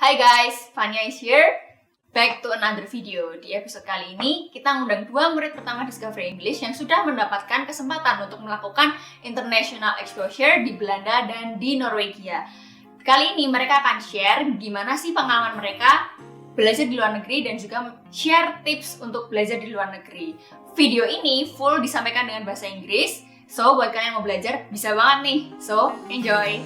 Hai guys, Fania is here. Back to another video. Di episode kali ini, kita ngundang dua murid pertama Discovery English yang sudah mendapatkan kesempatan untuk melakukan international exposure di Belanda dan di Norwegia. Kali ini mereka akan share gimana sih pengalaman mereka belajar di luar negeri dan juga share tips untuk belajar di luar negeri. Video ini full disampaikan dengan bahasa Inggris, so buat kalian yang mau belajar bisa banget nih. So, enjoy!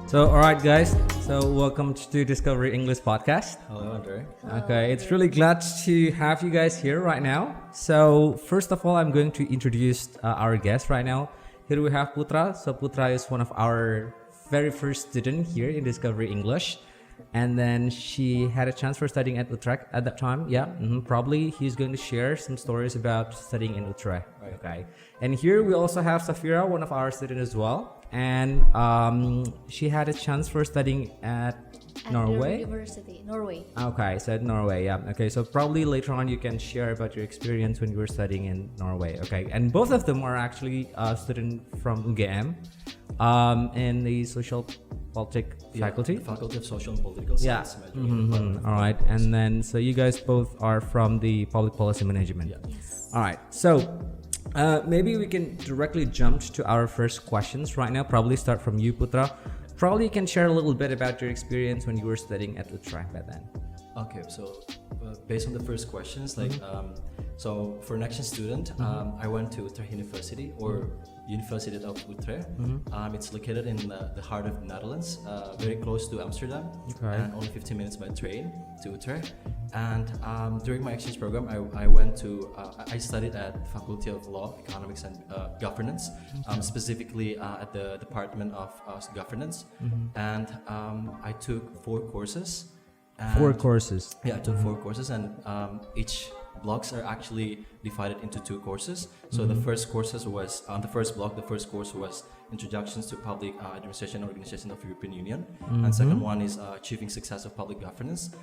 So, alright guys, so welcome to Discovery English Podcast. Hello, Andre. Okay, it's really glad to have you guys here right now. So, first of all, I'm going to introduce our guest right now. Here we have Putra. So, Putra is one of our very first student here in Discovery English. And then she had a chance for studying at Utrecht at that time. Yeah, probably he's going to share some stories about studying in Utrecht. Right. Okay. And here we also have Safira, one of our students as well. And she had a chance for studying at Norway. Agder University, Norway. Okay, so at Norway, yeah. Okay, so probably later on you can share about your experience when you were studying in Norway. Okay, and both of them are actually students from UGM in the social politics faculty. The Faculty of Social and Political Science. All right, and then so you guys both are from the public policy management. Yeah. Yes. All right, so maybe we can directly jump to our first questions right now. Probably start from you, Putra. Probably you can share a little bit about your experience when you were studying at Utrecht back then. Okay, so based on the first questions, so for an exchange student, I went to Utrecht University or University of Utrecht. It's located in the heart of the Netherlands, very close to Amsterdam, and only 15 minutes by train to Utrecht. And during my exchange program, I studied at Faculty of Law, Economics and Governance, specifically at the Department of Governance. And I took 4 courses. Four courses. Yeah, I took 4 courses, and each blocks are actually divided into 2 courses. So the first courses was on the first block. The first course was Introductions to Public Administration and Organization of European Union, and second one is Achieving Success of Public Governance.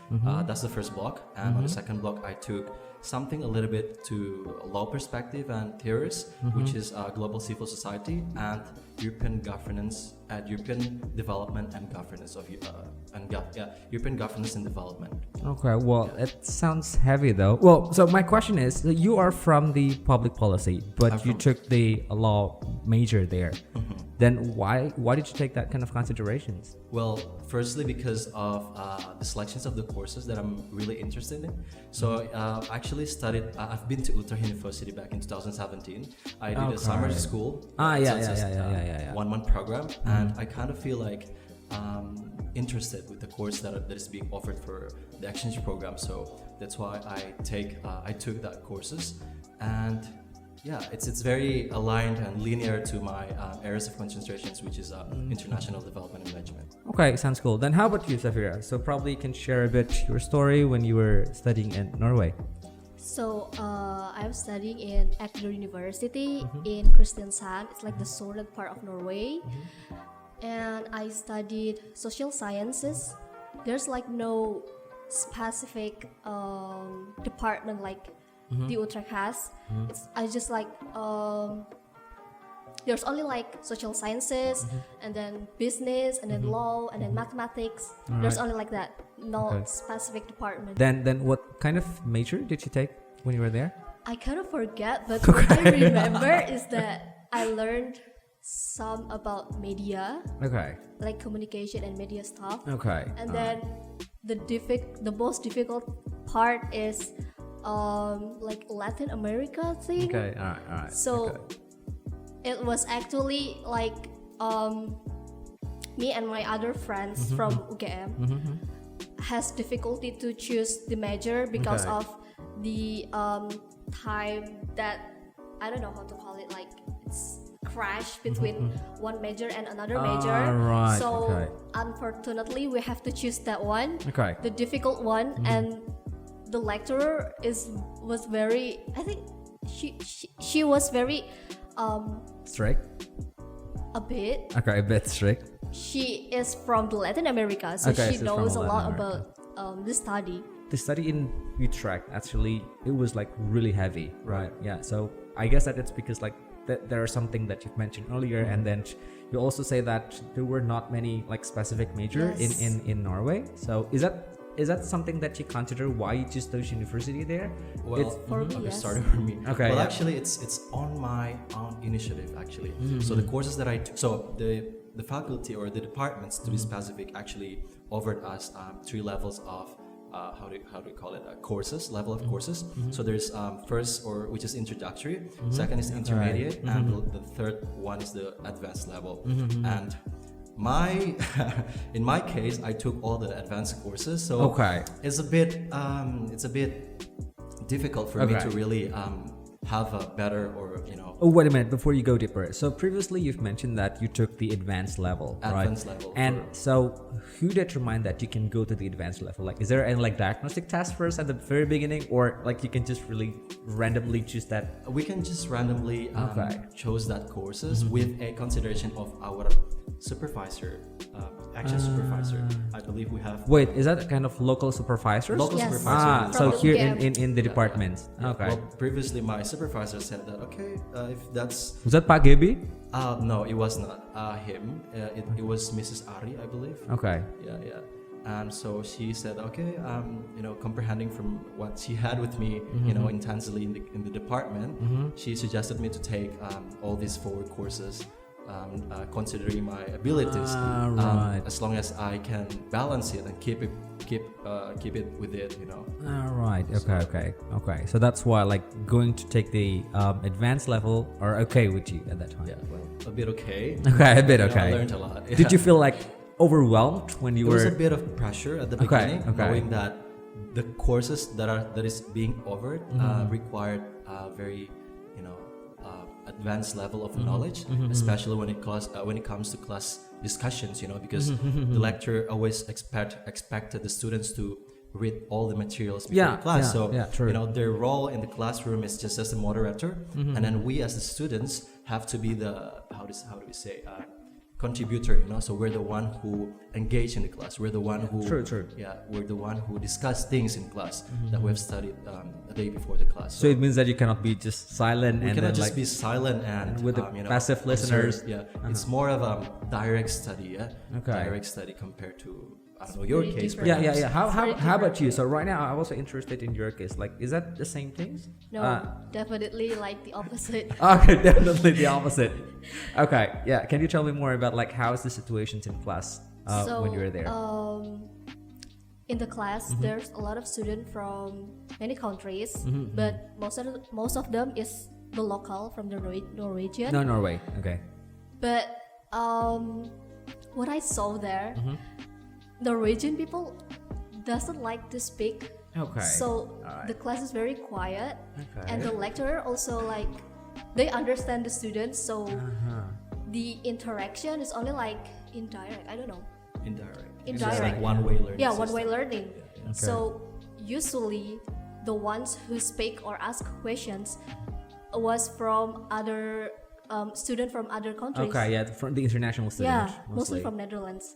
That's the first block, and on the second block I took something a little bit to law perspective and theories, which is global civil society and European governance, European development and governance of European governance and development. Okay, well, it sounds heavy though. Well, so my question is, you are from the public policy, but you took the law major there. Then why did you take that kind of considerations? Well, firstly, because of the selections of the courses that I'm really interested in. So actually studied, I've been to Utrecht University back in 2017. I did a summer school. Yeah. 1 month program, and I kind of feel like interested with the course that is being offered for the exchange program. So that's why I took that courses, and yeah, it's very aligned and linear to my areas of concentrations, which is international development and management. Okay, sounds cool. Then how about you, Safira? So probably you can share a bit your story when you were studying in Norway. So I'm studying in Agder University in Kristiansand. It's like the southern part of Norway. And I studied social sciences. There's like no specific department like the Utrecht has. I just like there's only like social sciences and then business and then law and then mathematics. There's only like that, no specific department. Then what kind of major did you take when you were there? I kind of forget, but what I remember is that I learned some about media, like communication and media stuff. And then the most difficult part is like Latin America thing. Alright. So it was actually like me and my other friends from UGM has difficulty to choose the major because of the time that I don't know how to call it, like it's crash between one major and another major. So unfortunately we have to choose that one, the difficult one. And the lecturer was very, I think she was very strict. A bit. Okay, a bit strict. She is from Latin America, so she knows a lot about the study. The study in Utrecht, actually, it was like really heavy, right? Yeah, so I guess that it's because like there are something that you've mentioned earlier, and then you also say that there were not many like specific major Yes. in Norway. So is that something that you consider why you choose those university there? Well, It's- For me, okay, yes. starting for me. Okay, Well, yeah. actually, it's on my own initiative actually. So the courses that I took, so the faculty or the departments to be specific actually offered us 3 levels of how do you call it courses, level of courses. So there's first, or which is introductory, second is intermediate, and the third one is the advanced level. And my in my case, I took all the advanced courses, so Okay. it's a bit difficult for me Okay. to really have a better, or Oh, wait a minute, before you go deeper. So previously you've mentioned that you took the advanced level, Advanced right? level And for- so who determined that you can go to the advanced level? Like, is there any like diagnostic test first at the very beginning, or like you can just really randomly choose that? we can just randomly Okay. chose that courses with a consideration of our supervisor, action supervisor. I believe we have Wait, is that a kind of local supervisors? local Yes. supervisor. Ah, is so From the here UGM. in the departments. Yeah, Okay. Well, previously my supervisor said that okay, if that's Was that Pak Gebi? no, it was not him. It was Mrs. Ari, I believe. Okay. Yeah. And so she said, okay, comprehending from what she had with me, intensely in the department, she suggested me to take all these 4 courses, considering my abilities, Right. as long as I can balance it and keep it with it, All right. Okay. So that's why like going to take the advanced level are okay with you at that time. Yeah, well, a bit okay. Okay, a bit I okay. learned a lot. Did you feel like overwhelmed when you There was a were? bit of pressure at the Okay, beginning, okay. knowing that the courses that is being offered required very advanced level of knowledge, especially when it comes to class discussions. Because the lecturer always expected the students to read all the materials before Yeah, the class. yeah, So yeah, true. their role in the classroom is just as a moderator, and then we as the students have to be the how do we say contributor. So we're the one who engage in the class. We're the one who True. Yeah, we're the one who discuss things in class that we have studied a day before the class. So it means that you cannot be just silent we and cannot then just like be silent and with the passive observe. listeners. Yeah, it's more of a direct study. Yeah, Okay. direct study compared to I don't know your Pretty case. different. Yeah. perhaps. How about you? So right now, I'm also interested in your case. Like, is that the same things? No, definitely like the opposite. Okay, definitely the opposite. Okay, yeah. Can you tell me more about like how's the situations in class when you were there? In the class, there's a lot of students from many countries, but most of them is the local from the Norwegian. No, Norway. Okay. But what I saw there, Norwegian people doesn't like to speak. Okay. So Alright. the class is very quiet, Okay. and the lecturer also like they understand the students. So the interaction is only like indirect. I don't know. Indirect. It's Indirect. just like one-way learning. Yeah, system. one-way learning. Okay. So usually the ones who speak or ask questions was from other student from other countries. Okay, yeah, from the international Yeah, students. mostly from Netherlands.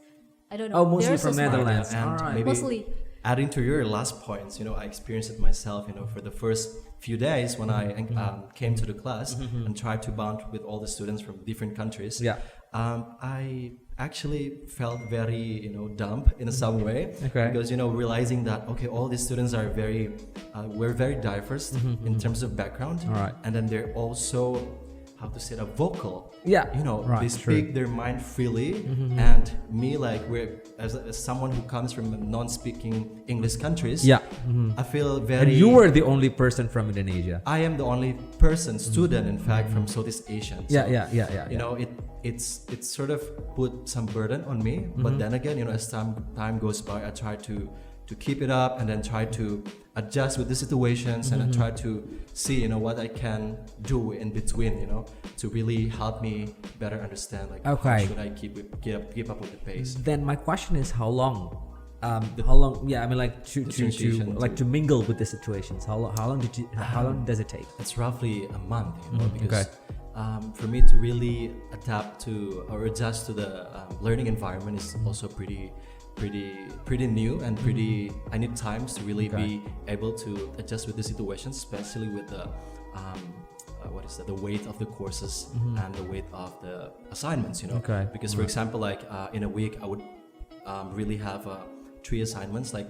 I don't know. Oh, mostly They're so from smart. Netherlands. And Alright. maybe Mostly. adding to your last points, I experienced it myself. For the first few days when I came to the class and tried to bond with all the students from different countries. Yeah. I actually felt very dumb in some way. Okay. Because realizing that all these students are we're very diverse in terms of background. Alright. And then they're also a vocal. Yeah, right, They true. speak their mind freely, and me we're as someone who comes from non-speaking English countries. Yeah. I feel And very. you were the only person from Indonesia. I am the only student, in fact, from Southeast Asia. So, Yeah. it's sort of put some burden on me. But then again, as time goes by, I try to keep it up and then try to adjust with the situations and then try to see what I can do in between, to really help me better understand how Okay. should I keep up with the pace. Then my question is how long? How long? Yeah, I mean like to transition to mingle with the situations. How long does it take? It's roughly a month, because Okay. for me to really adapt to or adjust to the learning environment is also pretty new and I need times to really Okay. be able to adjust with the situations, especially with the what is that? The weight of the courses and the weight of the assignments. Okay. Because for example, like in a week, I would really have 3 assignments, like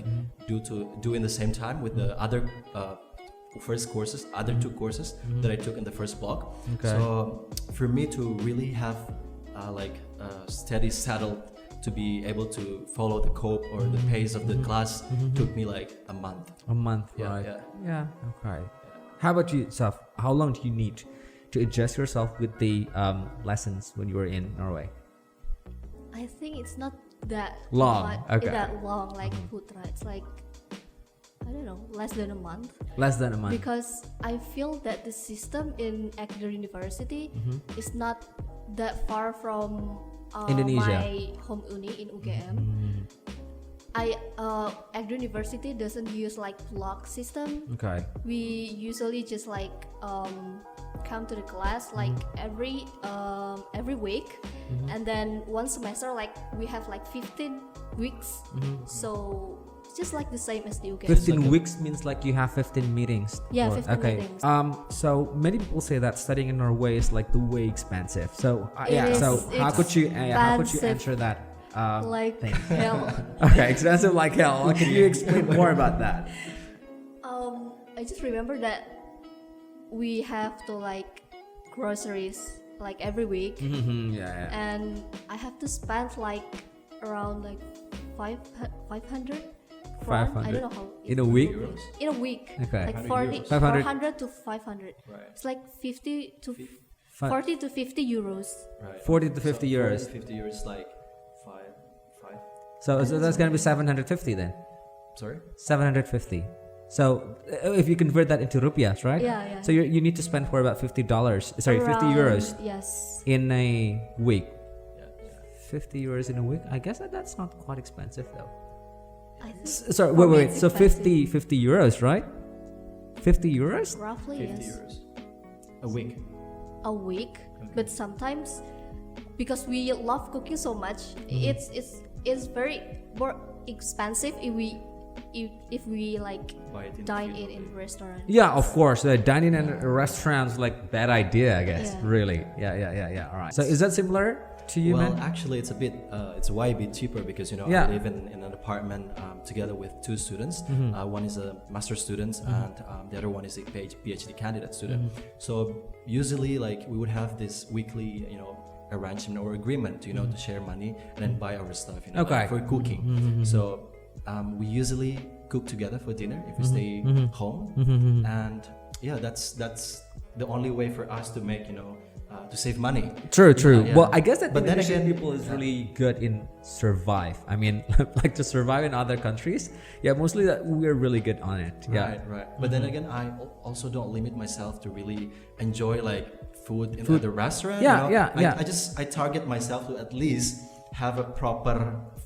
do in the same time with the other first courses, other 2 courses that I took in the first block. Okay. So for me to really have like a steady saddle to be able to follow the cope or the pace of the class took me like a month. A month, Yeah, right? yeah. Yeah. Okay. How about you, Saf? How long do you need to adjust yourself with the lessons when you were in Norway? I think it's not that Long, much- okay. that long like Putra. It's like, I don't know, less than a month. Less than a month. Because I feel that the system in Agder University is not that far from Indonesia. my home uni in UGM. Agder University doesn't use like block system. Okay. We usually just like come to the class like every week, and then one semester like we have like 15 weeks. So it's just like the same as the UGM. 15 weeks means like you have 15 meetings. Yeah, or- 15 okay. meetings. So many people say that studying in Norway is like the way expensive. So It is So how could you expensive. answer that? Like thing? hell. Okay, expensive like hell. Can you explain more about that? I just remember that we have to like groceries like every week, Yeah. and I have to spend like around like 500 kron. I don't know how In a week? Euros. in a week. Okay. Like 500 40, euros. 400 to 500. Right. It's like 50 to Fi- 40 to 50 euros. Right. 40 to 50 euros. 40 to 50 euros, like five. So that's gonna be 750 then. Sorry. 750. So if you convert that into rupiahs, right? Yeah. So you need to spend for about $50. Sorry, 50 Around- euros Yes. in a week. Yeah. 50 euros in a week. I guess that's not quite expensive though. I think Sorry, for me wait. it's So expensive. 50 euros, right? 50 euros? Roughly 50 yes. euros a week. A week, but sometimes because we love cooking so much, it's very more expensive if we like Buy it in dine the in restaurant. Yeah, of course. Dining in a restaurant's like bad idea, I guess. Yeah. Really. Yeah. All right. So is that similar to you, Well, man? actually, it's a bit, it's way a bit cheaper because Yeah. I live in an apartment together with 2 students. One is a master student and the other one is a PhD candidate student. So usually, like we would have this weekly, arrangement or agreement, to share money and then buy our stuff, Okay. like for cooking. So we usually cook together for dinner if we stay home, and yeah, that's the only way for us to make, to save money. True. Yeah. Well, I guess that But then Indonesian again- people is really good in survive. I mean, like to survive in other countries. Yeah, mostly that we're really good on it. Yeah. Right. But then again, I also don't limit myself to really enjoy like food in other restaurant. Yeah. I target myself to at least have a proper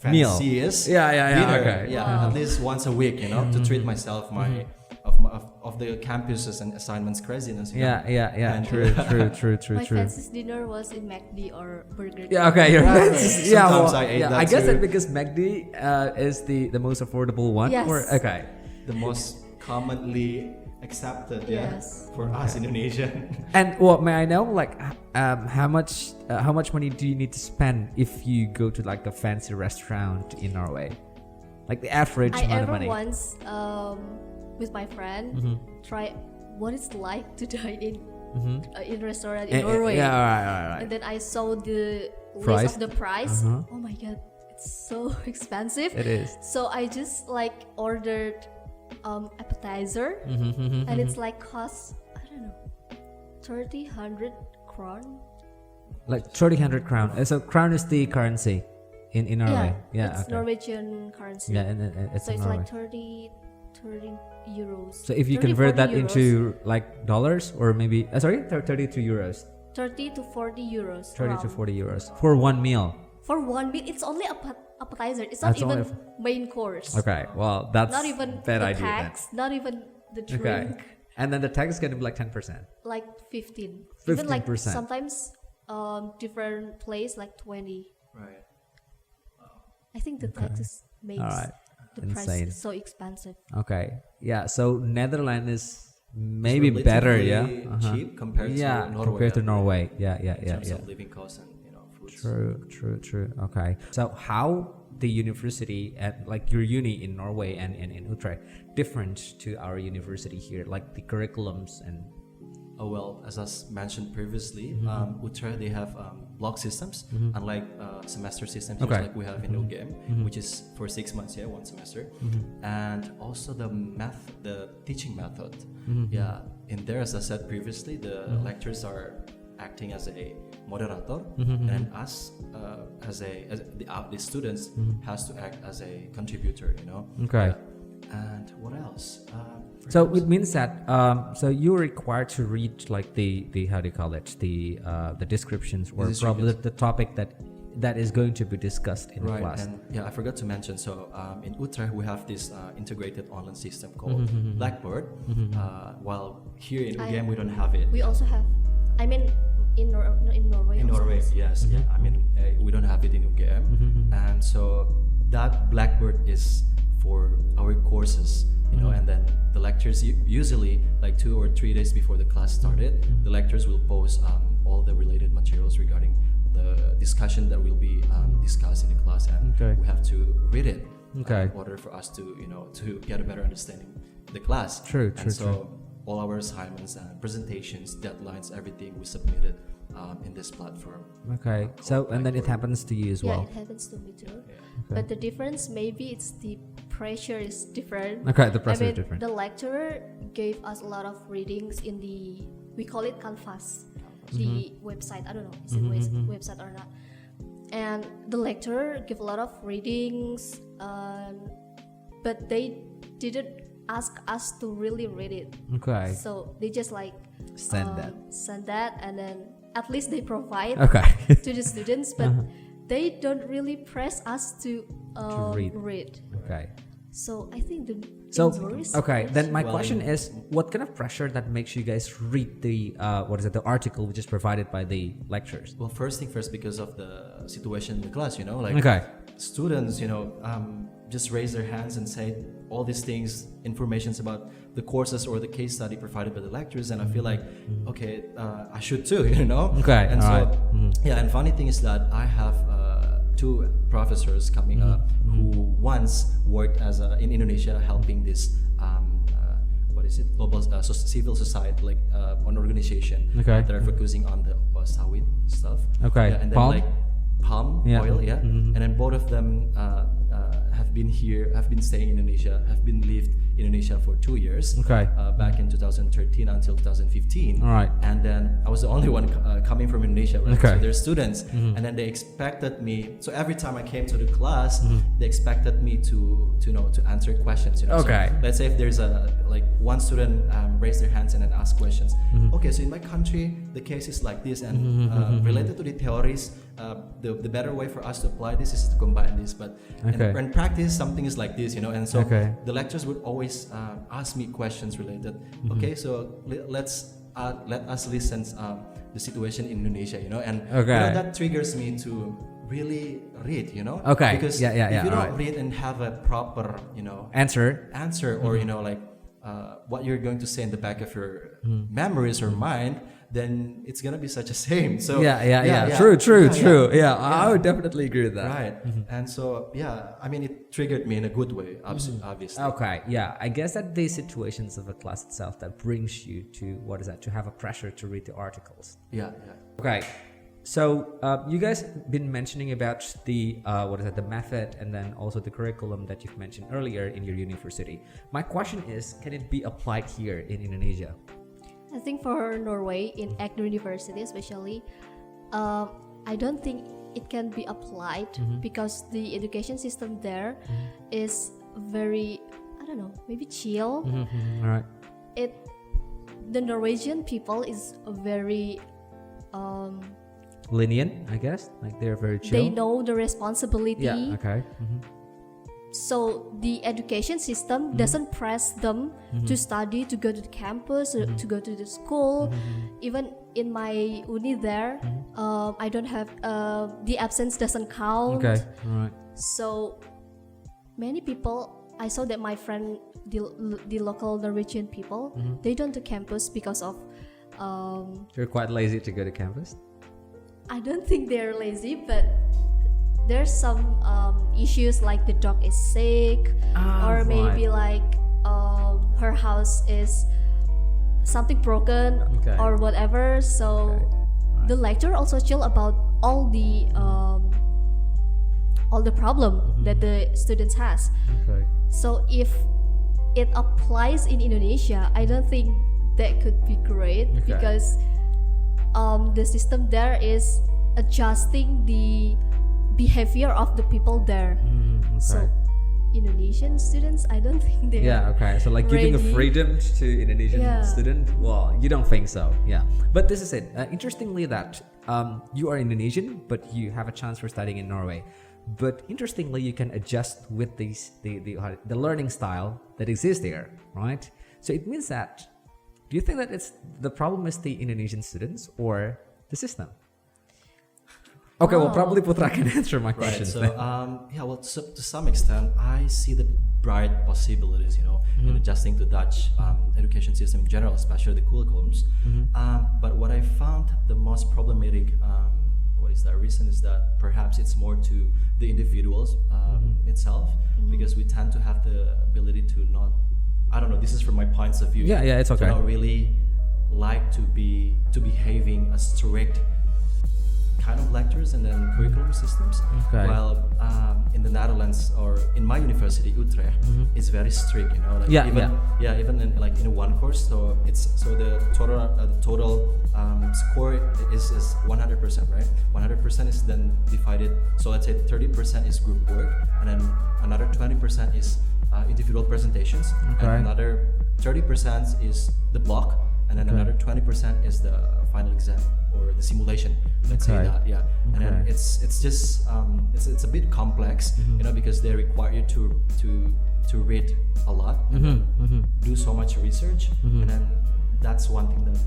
Meal. fanciest Yeah, dinner. okay. Yeah, at least once a week, to treat myself of the campuses and assignments craziness. Yeah. And- True. My fanciest dinner was in McD or Burger King. Yeah, okay. You're Right. yeah, Sometimes well, I ate yeah, that I guess too. that because MACD is the most affordable one. Yes. Okay. The most commonly accepted, Yes. for us Indonesian. And well, may I know like how much money do you need to spend if you go to like a fancy restaurant in Norway? Like the average I amount of ever money. once with my friend try what it's like to dine in restaurant in Norway. Yeah, right. And then I saw the Price? list of the price. Uh-huh. Oh my god, it's so expensive. It is. So I just like ordered appetizer, and it's like cost, I don't know, 100 kron. Like 300 crown. So crown is the currency in Norway. Yeah, it's okay. Norwegian currency. Yeah, and it's So in it's Norway. like 30 euros. So if you 30, convert 40 that euros. into like dollars or maybe 32 euros, 30 to 40 euros. 30 to around. 40 euros for one meal. For one meal, it's only appetizer. It's not That's only even main course. Okay, well that's Not even bad the idea tax. Not even the then. drink. Okay, and then the tax is gonna be like 10%. Like 15. Even like 15%. sometimes different place like 20. Right. I think the taxes makes Alright. the price Insane. so expensive. Okay, yeah. So Netherlands is maybe It's better, relatively yeah. cheap compared Yeah, to Norway. compared to Norway. Yeah, In terms yeah. of living costs and foods. True. Okay. So how the university at like your uni in Norway and in Utrecht different to our university here, like the curriculums and Oh well, as I mentioned previously, Utrecht they have block systems, unlike semester systems Okay. like we have in UGM, which is for 6 months, one semester, and also the teaching method. Yeah, in there, as I said previously, the lecturers are acting as a moderator, and us as the students has to act as a contributor. Okay. And what else? So it means that so you're required to read like the how do you call it, the descriptions or probably the topic that is going to be discussed in the class. And yeah, I forgot to mention. So in Utrecht we have this integrated online system called Blackboard. While here in UGM we don't have it. We also have. I mean, in Norway. In also Norway, has. yes. Yeah, I mean we don't have it in UGM, and so that Blackboard is for our courses. And then the lectures usually like 2 or 3 days before the class started, the lectures will post all the related materials regarding the discussion that will be discussed in the class, and we have to read it in order for us to to get a better understanding of the class. True. All our assignments and presentations, deadlines, everything we submitted in this platform. Okay. So and then it happens to you as well. Yeah, it happens to me too. But the difference maybe it's the pressure is different. Okay, the pressure I is mean, different. The lecturer gave us a lot of readings in we call it Canvas, the website. I don't know, is it website or not? And the lecturer gave a lot of readings, but they didn't ask us to really read it. Okay. So they just like Send that, and then at least they provide Okay. to the students, but they don't really press us to read. Okay. So I think the So injuries. okay, then my Well, question is, what kind of pressure that makes you guys read the the article which is provided by the lecturers? Well, first thing first, because of the situation in the class, like Okay. students, just raise their hands and say all these things, informations about the courses or the case study provided by the lecturers, and I feel like, okay, I should too, Okay, And so, alright. yeah, and funny thing is that I have 2 professors coming up who once worked in Indonesia helping this what is it, global civil society, like an organization Okay. that are focusing on the sawit stuff. Okay. Yeah, and then Palm? like palm Yeah. oil, and then both of them have been staying in Indonesia, have been lived in Indonesia for 2 years. Okay. Back in 2013 until 2015. All right. And then I was the only one coming from Indonesia, right? Okay. So they're students, and then they expected me. So every time I came to the class, they expected me to answer questions. Okay. So let's say if there's one student raise their hands and then ask questions. Okay, so in my country the case is like this, and related to the theories, the better way for us to apply this is to combine this. But in practice, something is like this, and so the lecturers would always ask me questions related. Okay, so let us listen the situation in Indonesia, and that triggers me to really read, Okay. because Yeah, if you don't alright. read and have a proper, Answer. or what you're going to say in the back of your memories or mind, then it's gonna be such a shame. So Yeah. True. Yeah, I would definitely agree with that. Right. And so I mean, it triggered me in a good way, obviously. Okay, yeah. I guess that the situations of a class itself that brings you to to have a pressure to read the articles. Yeah. Okay, so you guys been mentioning about the the method and then also the curriculum that you've mentioned earlier in your university. My question is, can it be applied here in Indonesia? I think for Norway, in Agder University especially, I don't think it can be applied because the education system there is very, I don't know, maybe chill. All right. The Norwegian people is very Lenient, I guess. Like they're very chill. they know the responsibility. Yeah. Okay. So the education system doesn't press them to study, to go to the campus, to go to the school. Even in my uni there, I don't have the absence doesn't count. Okay. All right. So many people, I saw that my friend, the local Norwegian people, they don't do campus because of. You're quite lazy to go to campus. I don't think they're lazy, but there's some issues like the dog is sick, or maybe like her house is something broken or whatever. So the lecturer also chill about all the problem that the students has. Okay. So if it applies in Indonesia, I don't think that could be great because the system there is adjusting the behavior of the people there. So Indonesian students, I don't think they're So like giving a ready. freedom to Indonesian student, well, you don't think so. But this is it. Interestingly that you are Indonesian, but you have a chance for studying in Norway. But interestingly, you can adjust with the learning style that exists there, right? So it means that, do you think that the problem is the Indonesian students or the system? Okay, well, probably Putra can answer my Right. questions. So, to some extent, I see the bright possibilities, in adjusting to Dutch education system in general, especially the curriculums. But what I found the most problematic, reason is that perhaps it's more to the individuals itself, because we tend to have the ability to not. I don't know. This is from my points of view. Yeah, it's okay. To not really like to behaving a strict kind of lectures and then curriculum systems. Okay. While in the Netherlands or in my university Utrecht, it's very strict. Even in one course. So the total score is 100%, right? 100% is then divided. So let's say 30% is group work, and then another 20% is individual presentations, and another 30% is the block, and then another 20% is the final exam or the simulation. Let's say that, and then it's just it's a bit complex, because they require you to read a lot, and do so much research, and then that's one thing that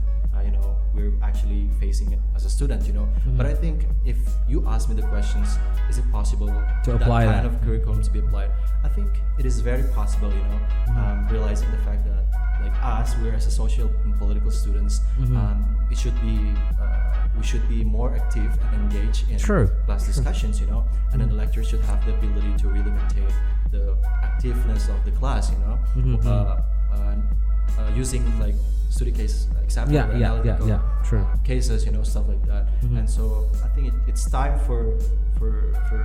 we're actually facing it as a student, But I think if you ask me the questions, is it possible to apply that kind of curriculum to be applied? I think it is very possible, realizing the fact that like us, we're as a social and political students, we should be more active and engaged in class discussions, and then the lecturers should have the ability to really maintain the activeness of the class, using like study case example, analytical cases, stuff like that. And so I think it's time for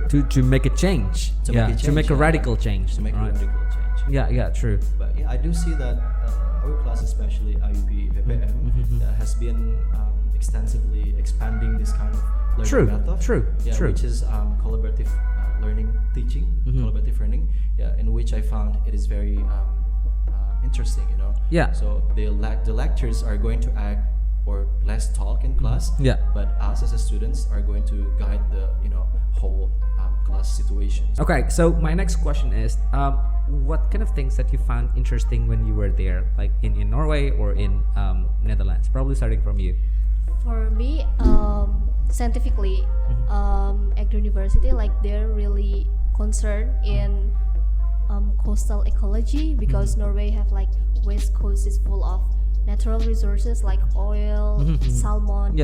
to make a change. To make a radical change. To make a radical change. True. But I do see that our class, especially IUP VPM, has been extensively expanding this kind of learning method. True. Which is collaborative learning teaching, collaborative learning. In which I found it is very interesting, So the lectures are going to act or less talk in class, but us as a students are going to guide the whole class situations. Okay, so my next question is, what kind of things that you found interesting when you were there, like in Norway or in Netherlands? Probably starting from you. For me, scientifically, Agder University, like they're really concerned in coastal ecology, because Norway have like west coast is full of natural resources like oil, salmon,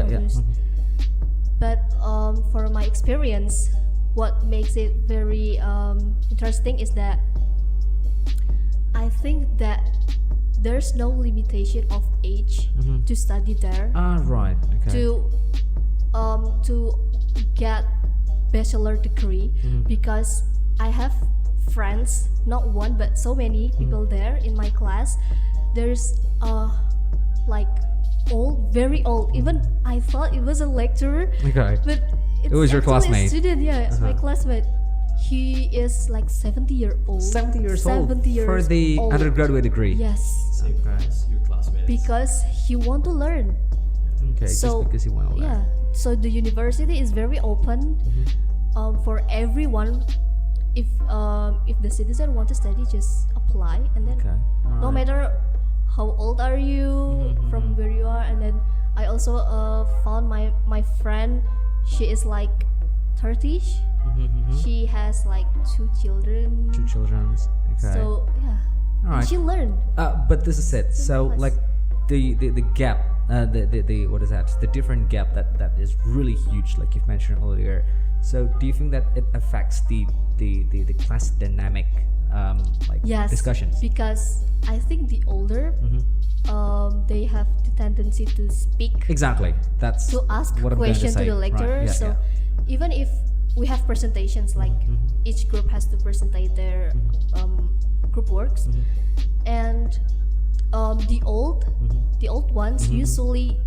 But for my experience, what makes it very interesting is that I think that there's no limitation of age to study there. To get bachelor degree, because I have friends, not one but so many people there in my class. There's like old, very old. Even I thought it was a lecturer, but it was your actually classmate. a student. It's my classmate. He is like 70 years old. 70 years old 70 years for the old. undergraduate degree. Yes. Same as your classmates. Because he want to learn. Okay, So, just because you want to learn. So the university is very open for everyone. If the citizen want to study, just apply, and then no matter how old are you, from where you are. And then I also found my friend, she is like 30ish. She has like two children. Okay. So yeah, All right. she learned. But this is it. So Nice. like the gap, the what is that? The different gap that is really huge, like you've mentioned earlier. So do you think that it affects the class dynamic, like Yes, discussions? because I think the older, they have the tendency to speak, Exactly. That's to ask what I'm going question to say. the lecturer. Right. Yeah, So yeah. even if we have presentations, like each group has to presentate their group works, and the old ones usually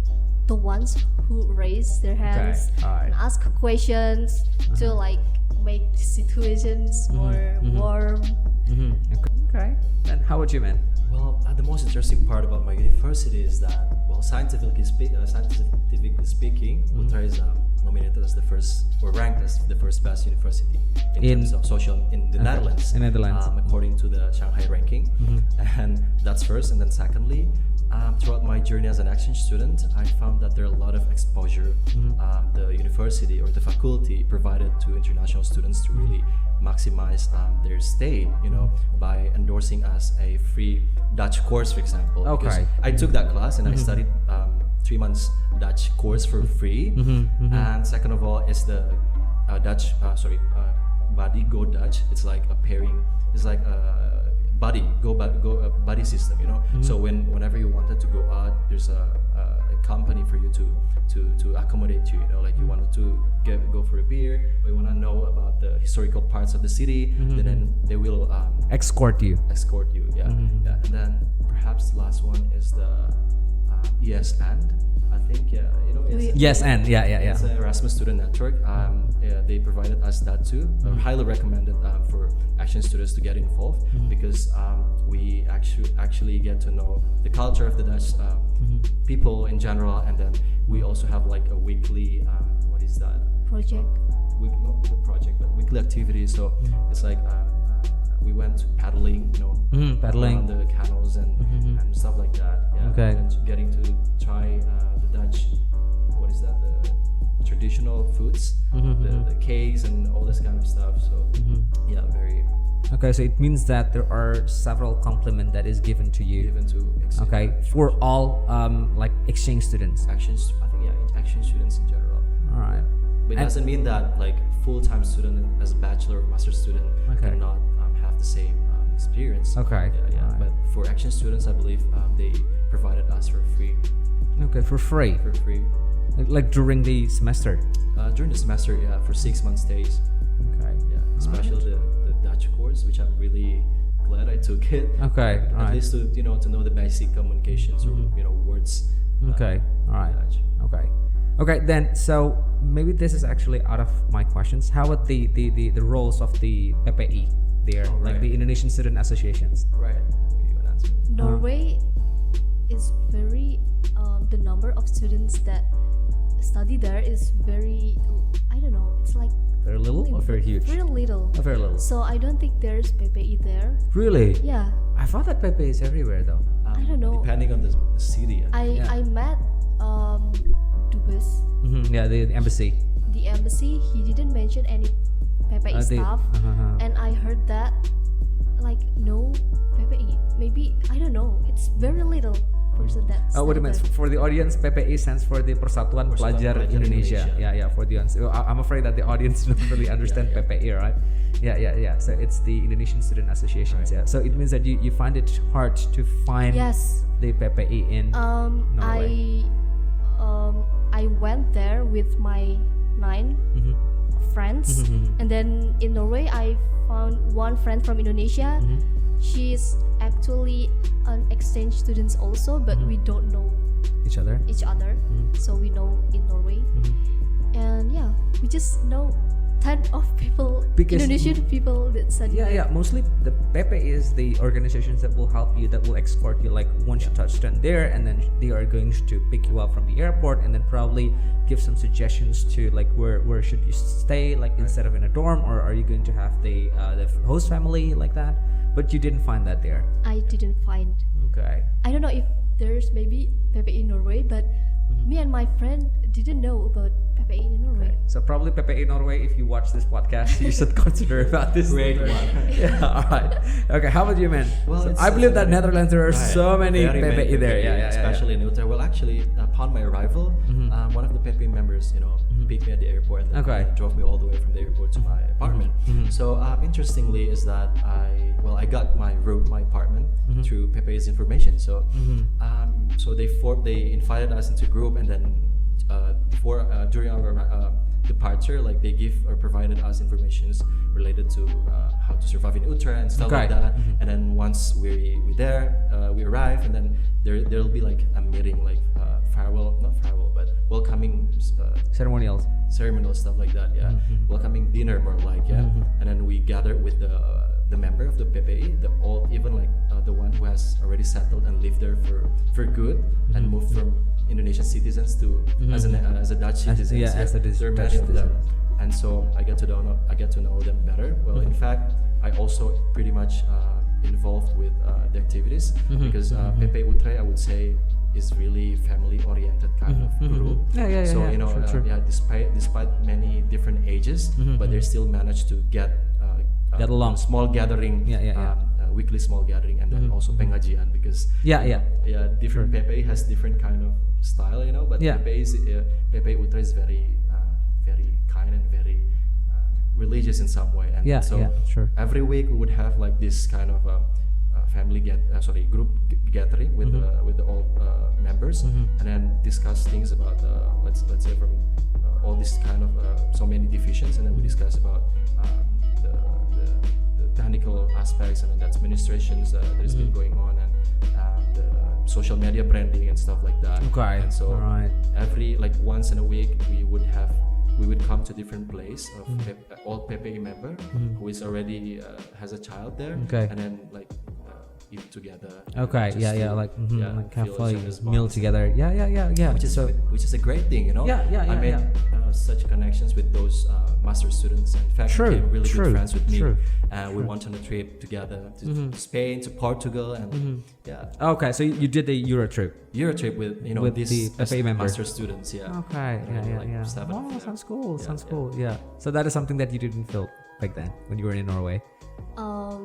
the ones who raise their hands Alright. and ask questions to like make situations more warm. Okay. And how about you, man? Well, the most interesting part about my university is that, well, scientifically speaking, Utrecht is nominated as the first, or ranked as the first best university in terms of social in the Netherlands. In Netherlands. According to the Shanghai ranking, and that's first. And then secondly, throughout my journey as an exchange student, I found that there are a lot of exposure the university or the faculty provided to international students to really maximize their stay, by endorsing us a free Dutch course, for example. Because Okay. I took that class and I studied 3 months Dutch course for free. And second of all, is the Dutch, buddy go Dutch. It's like a pairing. It's like a buddy buddy system. So whenever you wanted to go out, there's a company for you to accommodate you. Like you wanted to go for a beer, or you want to know about the historical parts of the city, then they will Escort you. escort you. Yeah. And then perhaps the last one is the yes and I think it's Yes, and yeah. it's an Erasmus student network. They provided us that too. Highly recommended for action students to get involved because we actually get to know the culture of the Dutch people in general, and then we also have like a weekly what is that? Project. Not the project, but weekly activity. So it's like we went paddling, Paddling. around the canals and stuff like that. Yeah. Okay. And getting to try the Dutch, what is that? The traditional foods, the cakes and all this kind of stuff. So yeah, very Okay, so it means that there are several compliments that is given to you. given to Okay, for all like exchange students. actions. I think action students in general. All right. But it And- doesn't mean that like full-time student as a bachelor or master student Okay. cannot have the same experience. Okay. Yeah. Alright. But for action students, I believe they provided us for free. Okay, for free. Like during the semester. During the semester, yeah, for 6 month stays. Okay. Yeah, especially the Dutch course, which I'm really glad I took it. Okay. At All right. least to know the basic communications or words. Okay. All right. Dutch. Okay. Then, so maybe this is actually out of my questions. How about the roles of the PPI there, like right. the Indonesian Student Associations? Right. You want to answer? Norway is very the number of students that study there is very, I don't know, it's like Very little or very huge? very little. Oh, very little. So I don't think there's PPI there. Really? Yeah, I thought that PPI is everywhere though. I don't know. Depending on the city. Yeah. I met Dubes, Yeah, the embassy. the embassy. He didn't mention any PPI stuff, and I heard that like no PPI. Maybe I don't know. It's very little person that. Oh, what do you mean? study there. For the audience, PPI stands for the Persatuan Pelajar Pelajar Indonesia. Indonesia. Yeah, for the audience. I'm afraid that the audience don't really understand Yeah. PPI, right? Yeah. So it's the Indonesian Student Associations. Right. Yeah. So it means that you find it hard to find Yes. the PPI in Norway. I went there with my 9 Mhm. friends, Mhm. and then in Norway I found one friend from Indonesia. She's actually an exchange student also, but we don't know Each other. each other, so we know in Norway, and yeah, we just know ton of people, Because- Indonesian people that study there. Yeah. Mostly the PPI is the organizations that will help you, that will escort you. Like once you touchdown there, and then they are going to pick you up from the airport, and then probably give some suggestions to like where should you stay, like instead of in a dorm, or are you going to have the host family like that? But you didn't find that there. I didn't find. Okay. I don't know if there's maybe PPI in Norway, but me and my friend didn't know about PPI in Norway. So probably PPE Norway, if you watch this podcast, you should consider about this. Great one. Yeah, all right. Okay, how about you, man? Well, So it's I believe that very- Netherlands, there are Right. so many Very PPE there. Yeah, especially in Utrecht. Well, actually, upon my arrival, one of the PPE members, picked me at the airport and then Okay. drove me all the way from the airport to my apartment. So interestingly, is that I got my apartment through PPE's information. So so they invited us into a group, and then during our departure, like they provided us informations related to how to survive in Utrecht and stuff like Okay. that. And then once we arrive, and then there'll be like a meeting, like not farewell, but welcoming Ceremonials. ceremonial stuff like that. Yeah, welcoming dinner more like and then we gather with the member of the PPE, even like the one who has already settled and lived there for good and moved from Indonesian citizens to as a Dutch citizen. as a there are Dutch many of them, citizen. and so I get to know them better. Well, in fact, I also pretty much involved with the activities because PPE Utrecht, I would say, is really family-oriented kind of group. So Sure. despite many different ages, but they still manage to get along. small gathering, weekly small gathering, and then also pengajian because different PPE has different kind of style, but PPE Utrecht is very very kind and very religious in some way, and Sure. every week we would have like this kind of group gathering with the all members, and then discuss things about let's say from all this kind of so many divisions, and then we discuss about the technical aspects and then the administrations that has been going on, and the social media branding and stuff like that. Okay. And so Alright. every once in a week we would come to different place of all PPE member who is already has a child there, Okay. and then eat together. Okay. just Yeah. to, Like have feel each like other's meal bonds. together. Yeah. Which is a great thing, I made such connections with those master students, and in fact True, became really true, good friends with me. true, We went on a trip together to Spain, to Portugal, and Okay. So you did the Euro trip. Euro trip with With these the PPE members. master students. Okay. Yeah. 7 of Oh, them. sounds cool. Sounds yeah. cool. Yeah. So that is something that you didn't feel back then when you were in Norway,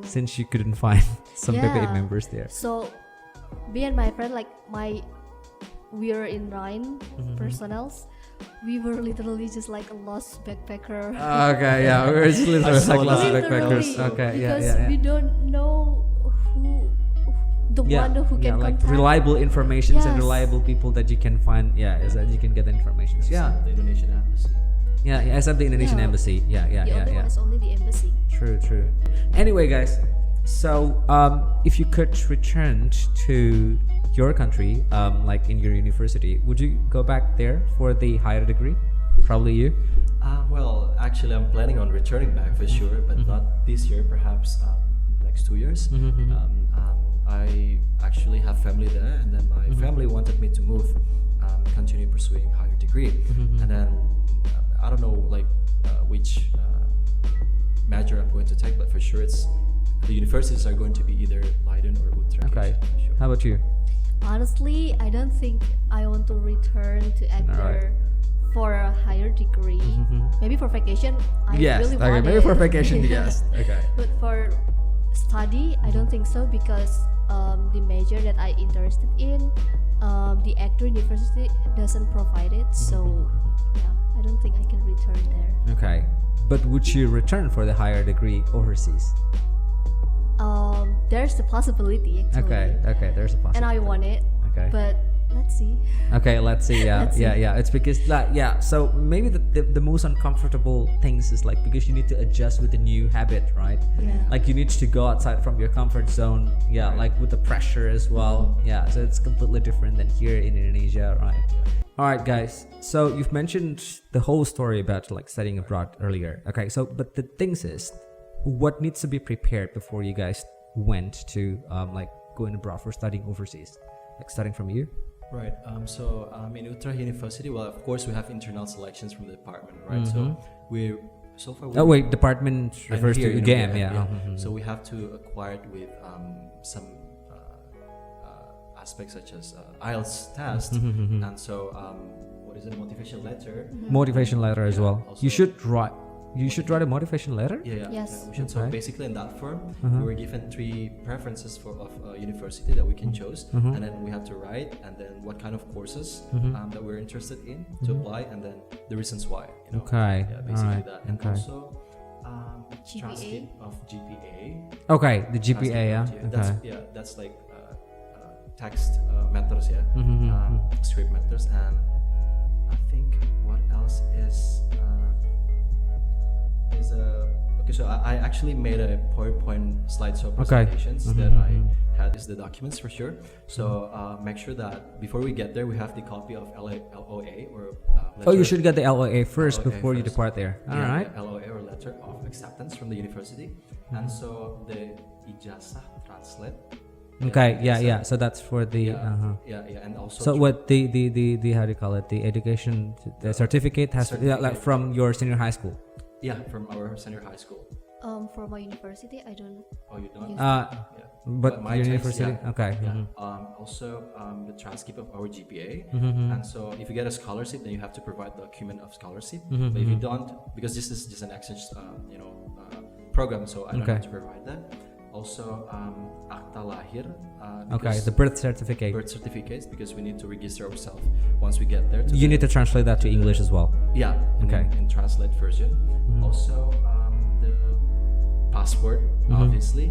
since you couldn't find some Yeah. PPE members there. So me and my friend, we were in 9 personnels. We were literally just like a lost backpacker. Okay. Yeah. We're just literally saw like lost that. backpackers. Literally, Okay. because Yeah. we don't know who one who can like contact. reliable informations and Yes. reliable people that you can find. Yeah, is that you can get the information. Yeah, The Indonesian embassy. yeah, except the Indonesian Yeah. embassy. Yeah. The other one is only the embassy. True. Anyway, guys, so if you could return to your country, like in your university, would you go back there for the higher degree? Probably you. Well, actually, I'm planning on returning back for sure, but not this year. Perhaps next 2 years. I actually have family there, and then my family wanted me to move, continue pursuing higher degree, and then I don't know which major I'm going to take, but for sure the universities are going to be either Leiden or Utrecht. Okay. For sure. How about you? Honestly, I don't think I want to return to Agder for a higher degree. Maybe for vacation, I really want maybe it. for vacation. Yes. Okay. But for study, I don't think so, because the major that I interested in, the Agder University doesn't provide it. So I don't think I can return there. Okay. But would you return for the higher degree overseas? There's the possibility actually. Okay. There's a possibility. And I want it. Okay. But let's see. Okay, let's see. Yeah, Let's see. yeah. It's because so maybe the most uncomfortable things is because you need to adjust with the new habit, right? Yeah. Like you need to go outside from your comfort zone. Yeah, like with the pressure as well. Yeah, so it's completely different than here in Indonesia, right? All right, guys. So you've mentioned the whole story about studying abroad earlier. Okay, so but the things is, what needs to be prepared before you guys went to going abroad for studying overseas? Starting from you. Right. So in Utrecht University, well, of course, we have internal selections from the department, right? So we're so far. Oh wait, department refers to here, UGM, yeah. So we have to acquire it with some aspects such as IELTS test, and so what is it, motivation letter. Motivation letter as Yeah, well. also- You should write a motivation letter. Yeah. Yes. We should. So Okay. basically, in that form, we were given 3 preferences of university that we can choose, and then we have to write, and then what kind of courses that we're interested in to apply, and then the reasons why. You know? Okay. Yeah, basically Alright. that, and Okay. also GPA. transcript of GPA. Okay, the GPA, yeah. Transcript of Okay. That's like text matters, yeah. Script matters, and I think what else is okay. So I actually made a PowerPoint slideshow Okay. presentations that I had is the documents for sure. So make sure that before we get there, we have the copy of LOA or Oh, you letter- should get the LOA first LOA before you first. depart there. All Yeah, right. the LOA or letter of acceptance from the university, and so the ijazah translate. Okay. Yeah. so- Yeah. So that's for the. And also So what the how do you call it? The education, the certificate has yeah, like Certificate. from your senior high school. Yeah, from our senior high school. For my university, I don't. Oh, you don't? Yes. Yeah. But my your case, university. yeah. Okay. Yeah. Also, the transcript of our GPA, and so if you get a scholarship, then you have to provide the document of scholarship. But if you don't, because this is just an exchange, program, so I don't Okay. have to provide that. Also, akta lahir. Okay. because The birth certificate. birth certificates, because we need to register ourselves once we get there. You need to translate that to English as well. Yeah. Okay. In translate version. Also, the passport, obviously.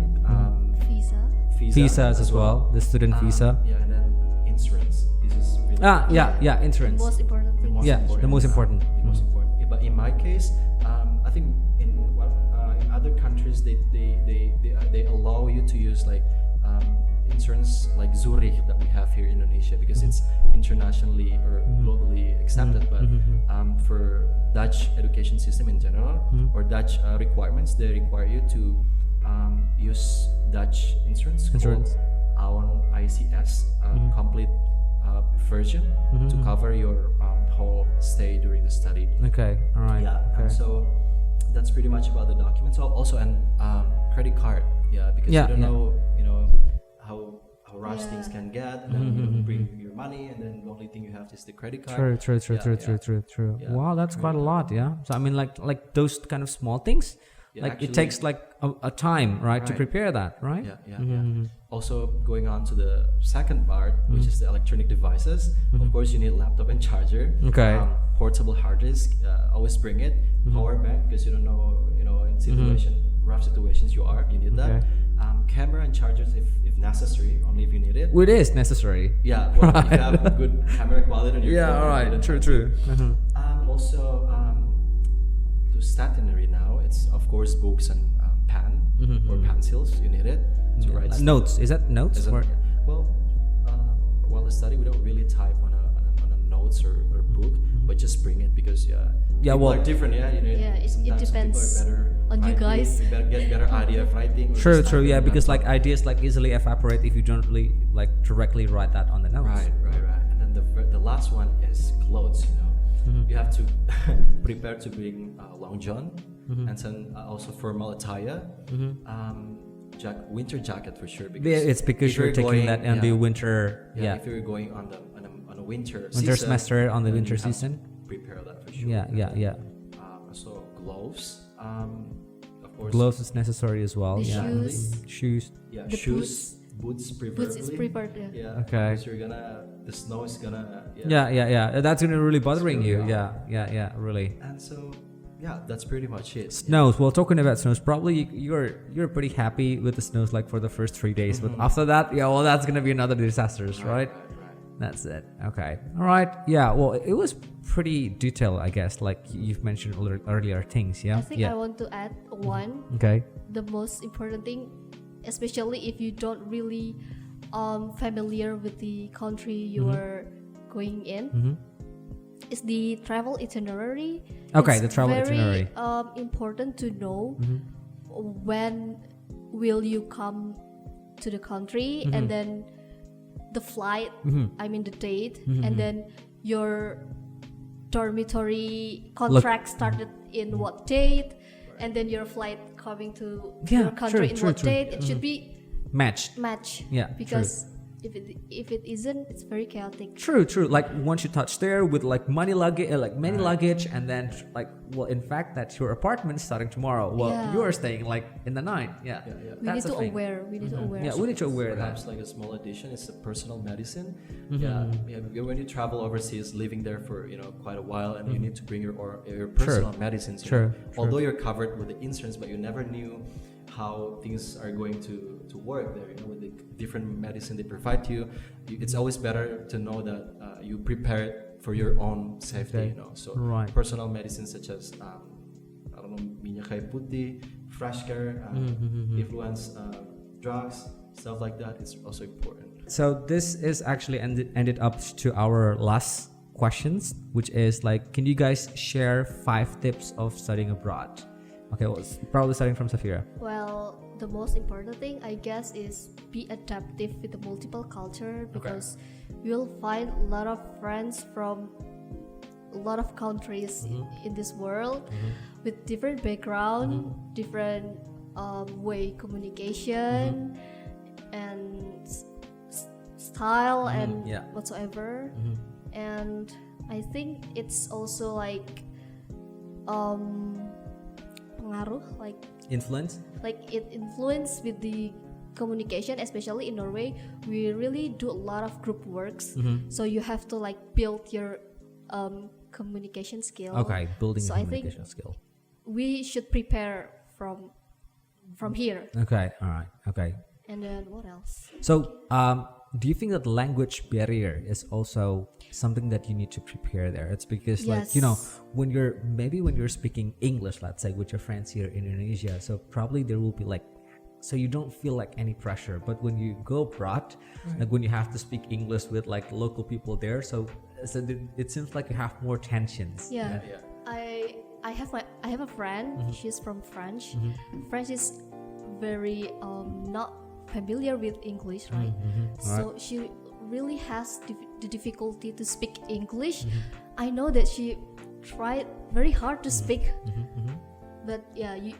Visa. Visas as well. The student visa. Yeah, and then insurance. This is really Yeah. Insurance. Most important thing. most Yeah, important. the most important. The most important. Yeah, but in my case, I think in other countries they allow you to use like insurance like Zurich that we have here in Indonesia because it's internationally or globally accepted. But for Dutch education system in general or Dutch requirements, they require you to use Dutch insurance. Insurance. Called ICS complete version to cover your whole stay during the study. Okay. All right. Yeah, Okay. and so that's pretty much about the documents. Also, and credit card. Yeah, because Yeah, you don't yeah. know, how rush Yeah. things can get, and then you bring your money, and then the only thing you have is the credit card. True. Yeah. Wow, that's quite a lot. Yeah. So I mean, like those kind of small things, Yeah, like actually- it takes like a time, right, to Right. prepare that, right? Yeah. Also, going on to the second part, which is the electronic devices. Of course, you need laptop and charger. Okay. Portable hard disk. Always bring it. Power bank because you don't know, in rough situations you need that. Okay. Camera and chargers if necessary, only if you need it. It is necessary. Yeah, well, if you have a good camera quality on your phone. All right. then True. Also, to stationery now, it's of course books and pen or pencils. You need it to write. Notes. Is that notes? As a- Or- well, while I study, we don't really type on a notes or book, but just bring it because people well- are different. Yeah, Yeah, it sometimes some depends people are better on you writing, guys. You better get better idea of writing. or True. just typing Yeah, on because laptop. like ideas like easily evaporate if you don't really like directly write that on the notes. Right. And then the last one is clothes. You have to prepare to bring long john, and then also formal attire, winter jacket for sure. Because Yeah, it's because if you're taking going- that in the winter. Yeah. If you're going on a winter Winter season, semester on the then winter you have to season. prepare that for sure. Yeah. So gloves, of course. Gloves is necessary as well. The Yeah. shoes. Shoes. Yeah, The shoes, boots preferably. Boots is prepared. Yeah. Yeah. Okay. Because the snow is gonna. Yeah. That's gonna really bothering It's you. really Yeah. Really. And so, that's pretty much it. Snows. Well, talking about snows, probably you're pretty happy with the snows like for the first 3 days, but after that, that's gonna be another disasters, right? Right. That's it. Okay. All right. Yeah. Well, it was pretty detailed, I guess. Like you've mentioned earlier things. Yeah. I think I want to add one. Okay. The most important thing, especially if you don't really familiar with the country you are going in, is the travel itinerary. Okay, It's the travel very, itinerary. important to know when will you come to the country, and then the flight. I mean the date, and then your dormitory contract started in what date, and then your flight coming to Yeah, your country true, in true, what true. date. It should be Matched. match. Yeah, because if it isn't, it's very chaotic. True. Like once you touch there with like many luggage, and then like, well, in fact, that's your apartment starting tomorrow. Well, Yeah. you are staying like in the night. Yeah. We need to aware. We need to aware. Yeah, we need to aware that. Perhaps like a small addition is a personal medicine. Yeah, when you travel overseas, living there for quite a while, and you need to bring your personal medicines. True. Although you're covered with the insurance, but you never knew how things are going to work there. With the different medicine they provide to you, it's always better to know that you prepare it for your own safety. So Right. personal medicines such as I don't know, minyak kayu putih, fresh care, influence drugs, stuff like that is also important. So this is actually ended up to our last questions, which is like, can you guys share 5 tips of studying abroad? Okay, well, probably starting from Safira. Well, the most important thing, I guess, is be adaptive with the multiple culture, because you'll find a lot of friends from a lot of countries in this world with different background, different way communication and style and whatsoever. And I think it's also like pengaruh, Influence? like it influence with the communication, especially in Norway. We really do a lot of group works, so you have to like build your communication skill. Okay, building So a I think communication skill. we should prepare from here. Okay, all right, okay. And then what else? So, do you think that language barrier is also something that you need to prepare there? It's because, like, Yes. when you're speaking English, let's say, with your friends here in Indonesia, so probably there will be like, so you don't feel like any pressure. But when you go abroad, like when you have to speak English with like local people there, so it seems like you have more tensions. Yeah. I have a friend. She's from French. French is very not familiar with English, right? So she really has the difficulty to speak English. I know that she tried very hard to speak, but yeah, you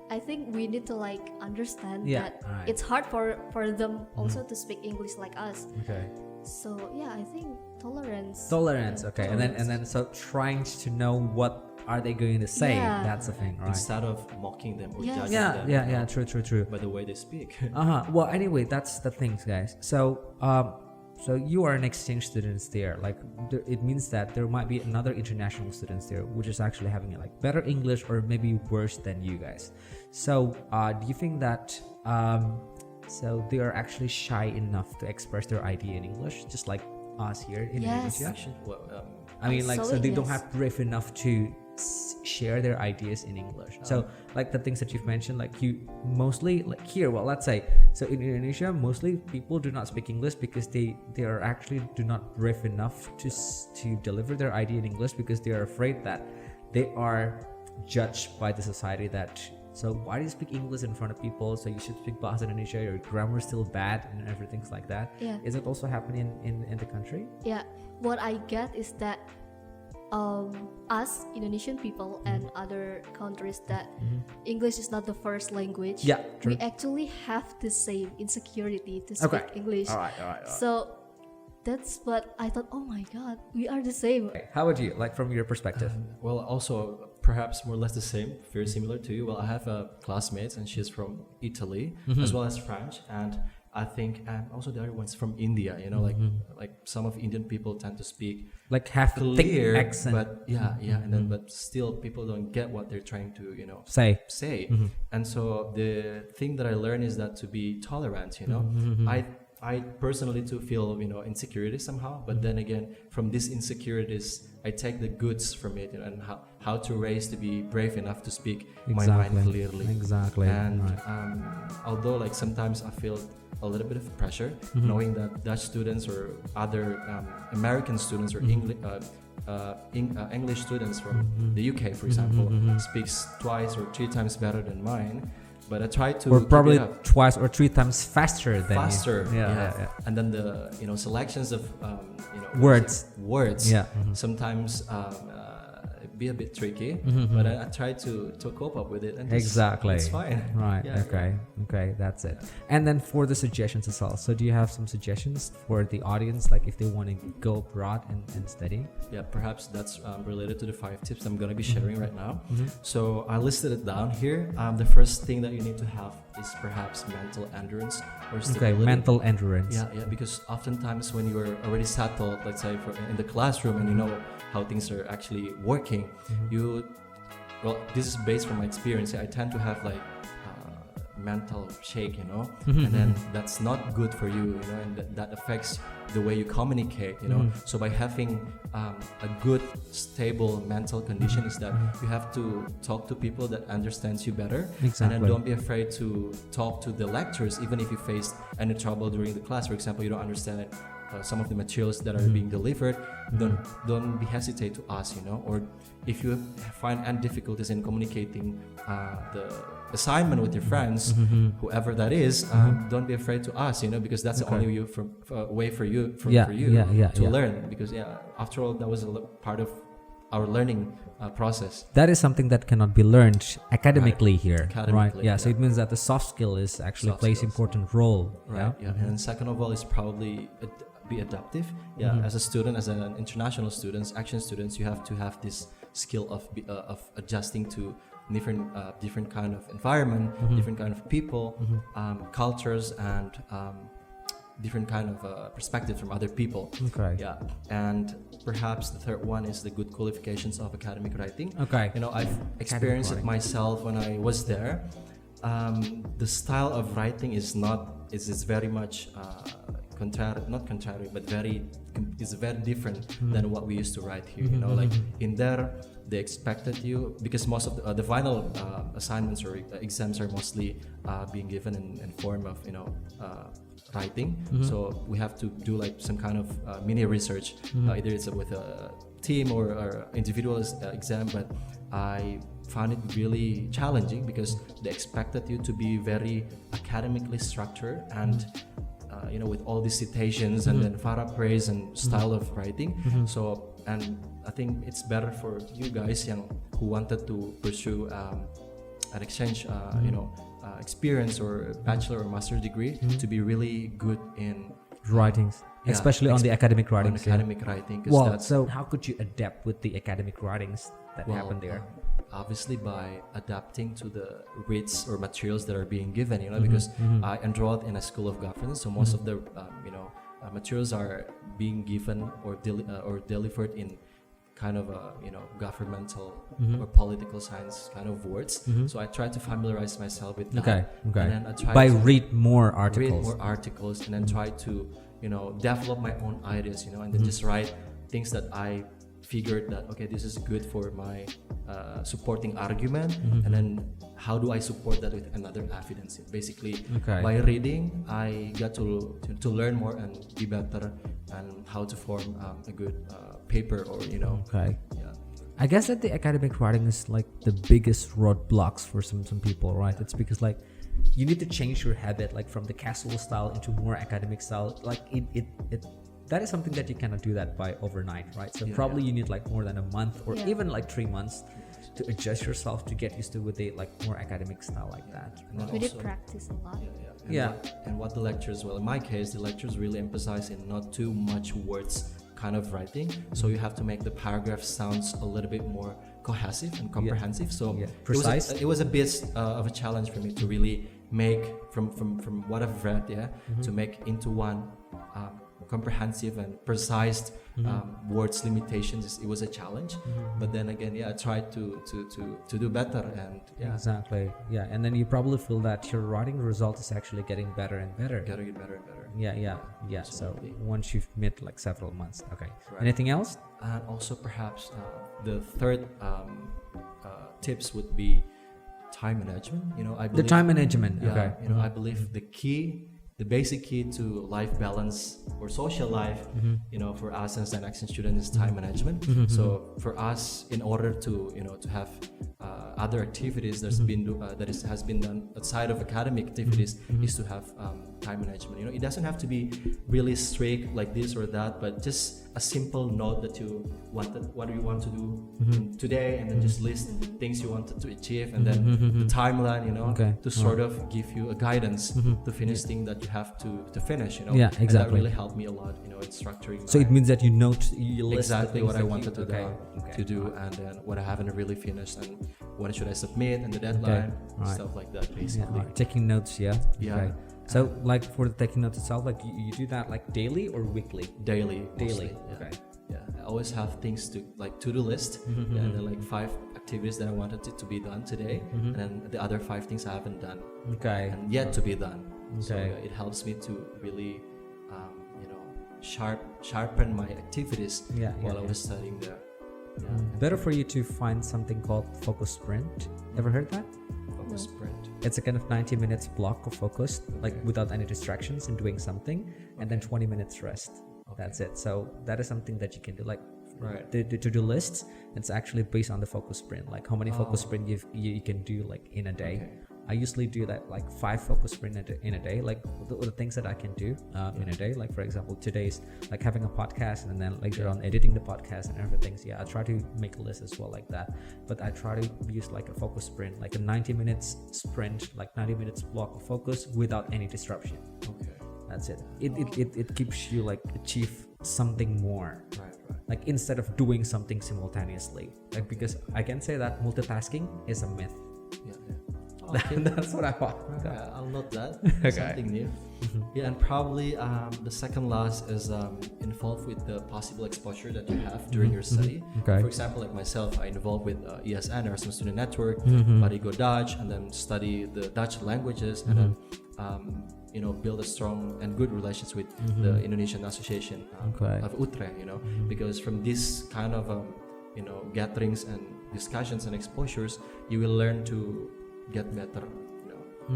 I think we need to like understand that it's hard for them also to speak English like us. Okay. So yeah, I think tolerance. Okay. And then so trying to know what are they going to say? Yeah. That's the thing, right? Instead of mocking them or Yes. judging Yeah, them true. by the way they speak. Well, anyway, that's the things, guys. So so you are an exchange students there. Like it means that there might be another international students there, which is actually having like better English or maybe worse than you guys. So do you think that so they are actually shy enough to express their idea in English, just like us here in Yes. Indonesia? Actually, well, I mean, like, so Absolutely, they don't yes. have brave enough to share their ideas in English. So, like the things that you've mentioned, like you mostly like here. Well, let's say so in Indonesia, mostly people do not speak English because they are actually do not brave enough to deliver their idea in English because they are afraid that they are judged by the society that. So why do you speak English in front of people? So you should speak Bahasa Indonesia. Your grammar is still bad and everything's like that. Yeah. Is it also happening in the country? Yeah, what I get is that us Indonesian people and other countries that English is not the first language. Yeah, true. We actually have the same insecurity to speak English. All right. So that's what I thought. Oh my God, we are the same. Okay. How about you? Like from your perspective? well, also perhaps more or less the same, very similar to you. Well, I have a classmate and she's from Italy as well as French, and I think also the other one's from India. Like some of Indian people tend to speak Like have a thick clear accent. but and then but still people don't get what they're trying to say. And so the thing that I learned is that to be tolerant. I personally too feel insecurity somehow, but then again from these insecurities I take the goods from it, and how to raise to be brave enough to speak my mind clearly. Exactly. And Right. although like sometimes I feel a little bit of pressure knowing that Dutch students or other American students or English students from the UK, for example, speaks twice or 3 times better than mine, but I try to Or keep probably it up. twice or 3 times faster than Faster, you. Yeah. and then the selections of Words. words Yeah. sometimes be a bit tricky, but I try to cope up with it, and Exactly. it's fine. Right. Yeah, Okay. That's it. And then for the suggestions as well. So do you have some suggestions for the audience, like if they want to go abroad and study? Yeah, perhaps that's related to the 5 tips I'm gonna be sharing right now. So I listed it down here. The first thing that you need to have is perhaps mental endurance or stability. Okay, mental endurance. Yeah, because oftentimes when you're already settled, let's say in the classroom, and you know how things are actually working, this is based from my experience. I tend to have like mental shake, you know, and then that's not good for you, you know, and that affects the way you communicate, you know. So by having a good stable mental condition is that you have to talk to people that understands you better, Exactly. and then don't be afraid to talk to the lecturers even if you faced any trouble during the class. For example, you don't understand some of the materials that are being delivered, don't be hesitate to ask, you know. Or if you find any difficulties in communicating the assignment with your friends, whoever that is, don't be afraid to ask, you know, because that's the only way for you to learn. Because after all, that was part of our learning process. That is something that cannot be learned academically here, right? Academically, Yeah, so it means that the soft skill is actually plays important role, right? Yeah, and second of all is probably be adaptive. Yeah, as a student, as an international students, action students, you have to have this skill of adjusting to different kind of environment, different kind of people, cultures, and different kind of perspective from other people. Okay. Yeah, and perhaps the third one is the good qualifications of academic writing. Okay. You know, I've experienced it myself when I was there. The style of writing is very much it's very different than what we used to write here. You know, like in there, they expected you, because most of the final assignments or exams are mostly being given in form of, you know, writing. So we have to do like some kind of mini research, either it's with a team or individual exam. But I found it really challenging because they expected you to be very academically structured and you know, with all these citations and then paraphrase and style of writing. So, and I think it's better for you guys who wanted to pursue an exchange, you know, experience or bachelor or master's degree to be really good in writings, especially on the academic writings. Academic writing. Well, so how could you adapt with the academic writings that happen there? Obviously by adapting to the reads or materials that are being given, you know, because I enrolled in a school of governance, so most of the you know, materials are being given or delivered in kind of you know, governmental or political science kind of words. So I try to familiarize myself with that. Okay. And then I try By to read more articles. and then try to, you know, develop my own ideas, you know, and then just write things that I figured that, okay, this is good for my supporting argument, and then how do I support that with another evidence? Basically, by reading, I got to learn more and be better and how to form a good paper, or, you know. Yeah. I guess that the academic writing is like the biggest roadblocks for some people, right? It's because like you need to change your habit, like from the casual style into more academic style. Like it that is something that you cannot do that by overnight, right? So probably you need like more than a month or even like 3 months to adjust yourself to get used to with a like more academic style like that. And We did practice a lot. And what the lectures, well, in my case, the lectures really emphasize in not too much words kind of writing. So you have to make the paragraph sounds a little bit more cohesive and comprehensive. So precise. It was a bit of a challenge for me to really make from what I've read, to make into one comprehensive and precise words limitations. It was a challenge, but then again, I tried to do better, and exactly, and then you probably feel that your writing result is actually getting better and better. Getting better and better. Yeah. So once you've met like several months, okay. Right. Anything else? And also perhaps the third tips would be time management. You know, I believe The time management. Okay. You know, I believe the basic key to life balance or social life, you know, for us as an action student is time management. So for us, in order to, you know, to have other activities has been done outside of academic activities is to have time management. It doesn't have to be really strict like this or that, but just a simple note that what do you want to do today, and then just list things you wanted to achieve, and then the timeline, to sort of give you a guidance to finish things that you have to finish. Yeah, And that exactly. really helped me a lot, in structuring. So it means that you list exactly the what I things wanted to do, and then what I haven't really finished, and when should I submit, and the deadline, Right. stuff like that, Yeah, basically. taking notes, yeah. Yeah. Okay. So like for the taking notes itself, like you do that like daily or weekly? Daily. Daily. Mostly, yeah. Okay. Yeah, I always have things to like to-do list, yeah, and then like 5 activities that I wanted to be done today, and then the other 5 things I haven't done Okay. and yet to be done. So Okay. it helps me to really, sharpen my activities while I was studying there. Yeah. Better for you to find something called focus sprint. Ever heard that? Focus sprint. It's a kind of 90 minutes block of focus, like without any distractions and doing something, and then 20 minutes rest. That's it. So that is something that you can do. Like Right. the to-do lists, it's actually based on the focus sprint. Like how many focus sprint you can do like in a day. Okay. I usually do that like 5 focus sprint in a day, like the things that I can do in a day. Like for example, today's like having a podcast, and then later on editing the podcast and everything. So yeah, I try to make a list as well like that. But I try to use like a focus sprint, like a 90 minutes sprint, like 90 minutes block of focus without any disruption. Okay. That's it. It keeps you like achieve something more. Right. Like instead of doing something simultaneously. Like because I can say that multitasking is a myth. Yeah. Okay. That's what I thought. I'll note that. Okay. Something new. Yeah, and probably the second last is involved with the possible exposure that you have during your study. Okay. For example, like myself, I involved with ESN, Erasmus Student Network, Go Dutch, and then study the Dutch languages, and then build a strong and good relations with the Indonesian Association of Utrecht. Because from this kind of gatherings and discussions and exposures, you will learn to get better.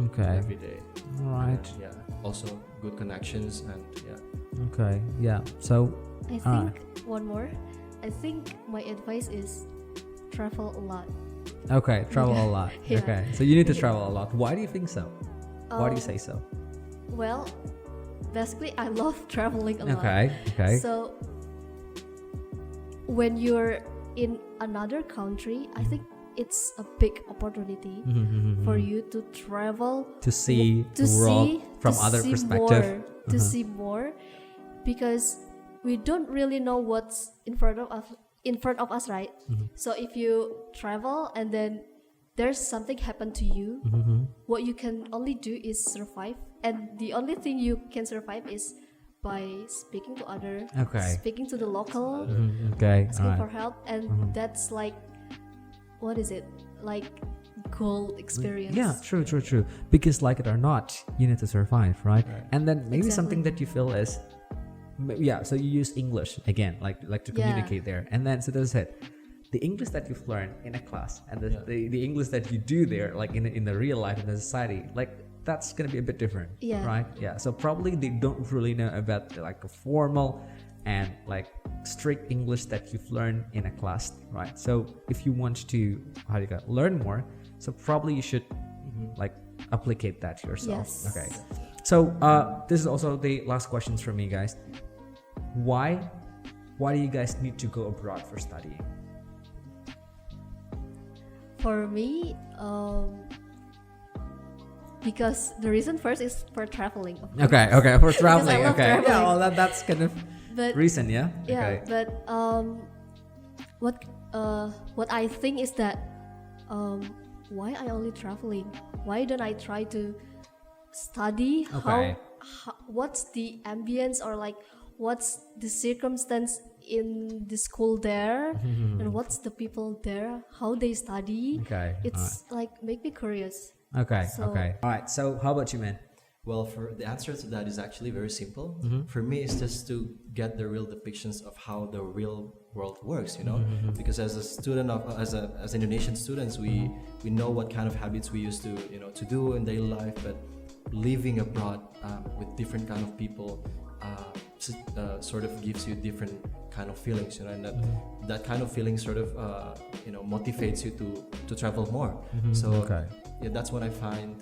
Okay. Every day. All right. Yeah. Also good connections, and yeah. Okay. Yeah. So I think one more. I think my advice is travel a lot. okay, travel a lot. Yeah. Okay. So you need to travel a lot. Why do you think so? Why do you say so? Well, basically, I love traveling a lot. Okay. So when you're in another country, I think it's a big opportunity for you to travel To see to the world see from to other see perspective. more, to see more, because we don't really know what's in front of us, right? So if you travel and then there's something happen to you, what you can only do is survive, and the only thing you can survive is by speaking to others, speaking to the local, Okay. asking All for right. help, and that's like, what is it, like gold experience? Yeah, true. Because like it or not, you need to survive, right? And then maybe something Exactly. that you feel is, so you use English again, like to communicate there, and then so that's it. The English that you've learned in a class and the English that you do there, like in the real life in the society, like that's gonna be a bit different, Yeah. right? Yeah. So probably they don't really know about like a formal and like strict English that you've learned in a class, right? So if you want to learn more, so probably you should like applicate that to yourself. Yes. Okay. So this is also the last questions for me, guys. Why do you guys need to go abroad for studying? For me, because the reason first is for traveling. of course. Okay, for traveling. love Okay, traveling. yeah, well that's kind of But reason, yeah. yeah, Okay. but what I think is that why I only traveling? Why don't I try to study Okay. how what's the ambience, or like what's the circumstance in the school there, and what's the people there, how they study. Okay, It's like make me curious. Okay. So- Okay. All right. So how about you, man? Well, for the answer to that is actually very simple. For me, it's just to get the real depictions of how the real world works, Because as a student as Indonesian students, we know what kind of habits we used to do in daily life, but living abroad with different kind of people, sort of gives you different kind of feelings, you know, and that kind of feeling sort of motivates you to travel more. So yeah, that's when I find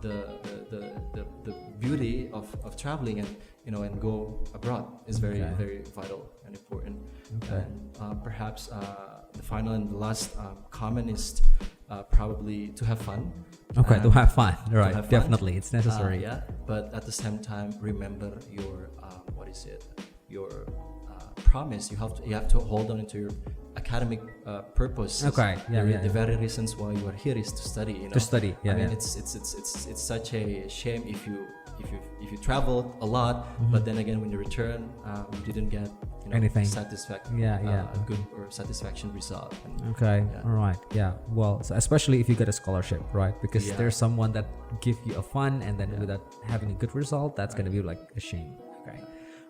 the beauty of traveling, and and go abroad is very very vital and important. And perhaps the final and the last comment is probably to have fun. To have fun, right? have fun. Definitely, it's necessary. Yeah, but at the same time, remember your your promise. You have to hold on to your academic purpose. The very reasons why you are here is to study. To study. Yeah. I mean, it's such a shame if you traveled a lot, but then again when you return, you didn't get anything a good or satisfaction result. All right. Yeah. Well, so especially if you get a scholarship, right? Because there's someone that give you a fun, and then without having a good result, that's gonna be like a shame. Okay.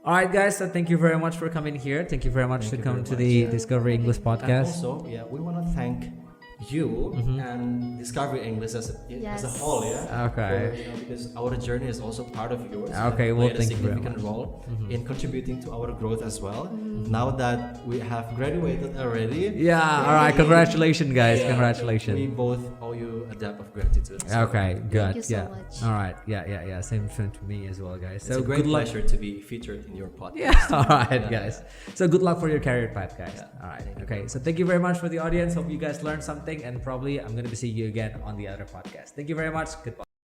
All right, guys. So thank you very much for coming here. Thank you very much to come to the Discovery English podcast. And also, we want to thank you and Discovery English as a whole, because our journey is also part of yours. Okay, well, thank you very much. A significant role in contributing to our growth as well. Now that we have graduated already. Yeah, all right. Congratulations, guys. Congratulations. We both owe you a debt of gratitude. So. Okay, good. Thank you so much. All right. Yeah. Same to me as well, guys. It's a great pleasure to be featured in your podcast. Yeah. All right, guys. So good luck for your career path, guys. All right. Okay. So thank you very much for the audience. Hope you guys learned something, and probably I'm going to be seeing you again on the other podcast. Thank you very much. Goodbye.